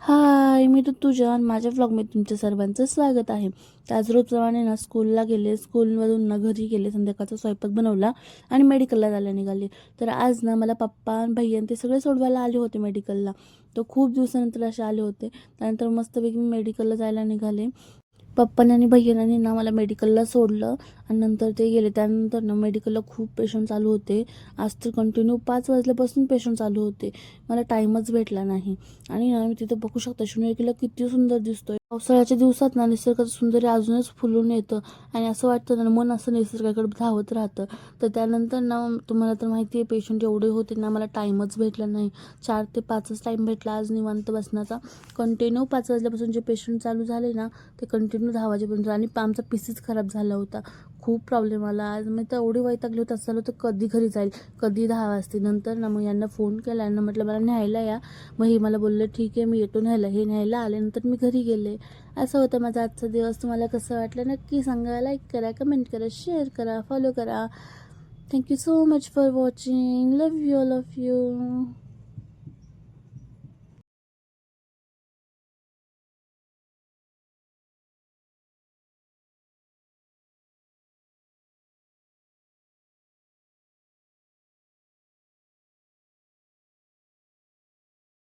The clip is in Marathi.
हाय, मी ऋतुजा आणि माझ्या व्लॉगमध्ये तुमच्या सर्वांचं स्वागत आहे. तर आज रोजप्रमाणे ना स्कूलला गेले, स्कूलमधून ना घरी गेले, संध्याकाळचा स्वयंपाक बनवला आणि मेडिकलला जायला निघाले. तर आज ना मला पप्पा आणि भैया ते सगळे सोडवायला आले होते मेडिकलला. तर खूप दिवसानंतर असे आले होते. त्यानंतर मस्तपैकी मी मेडिकलला जायला निघाले. पप्पाने आणि भैयाने ना मला मेडिकलला सोडलं आणि नंतर ते गेले. त्यानंतर ना मेडिकलला खूप पेशंट चालू होते. आज तर कंटिन्यू 5 वाजल्यापासून पेशंट चालू होते. मला टाईमच भेटला नाही. आणि ना मी तिथं बघू शकता शून्य किल्ला किती सुंदर दिसतोय. पावसाळ्याच्या दिवसात ना निसर्गाचं सौंदर्य अजूनच फुलून येतं आणि असं वाटतं ना मन असं निसर्गाकडे धावत राहतं. तर त्यानंतर ना तुम्हाला तर माहिती आहे पेशंट एवढे होते ना मला टाईमच भेटला नाही. 4 ते 5च टाईम भेटला आज निवांत बसण्याचा. कंटिन्यू 5 वाजल्यापासून जे पेशंट चालू झाले ना ते कंटिन्यू 10 वाजेपर्यंत आणि आमचा पीसीच खराब झाला होता. खूप प्रॉब्लेम आला आज. मी तर एवढी वैतागली होती. असं झालं होतं कधी घरी जाईल, कधी 10 वाजतील. नंतर ना मग यांना फोन केला, यांना म्हटलं मला न्यायला या. मग हे मला बोलले ठीक आहे मी येतो न्यायला. हे न्यायला आल्यानंतर मी घरी गेले. असं होतं माझा आजचा दिवस. तुम्हाला कसं वाटलं नक्की सांगा. लाईक करा, कमेंट करा, शेअर करा, फॉलो करा. Thank you so much for watching. Love you all of you.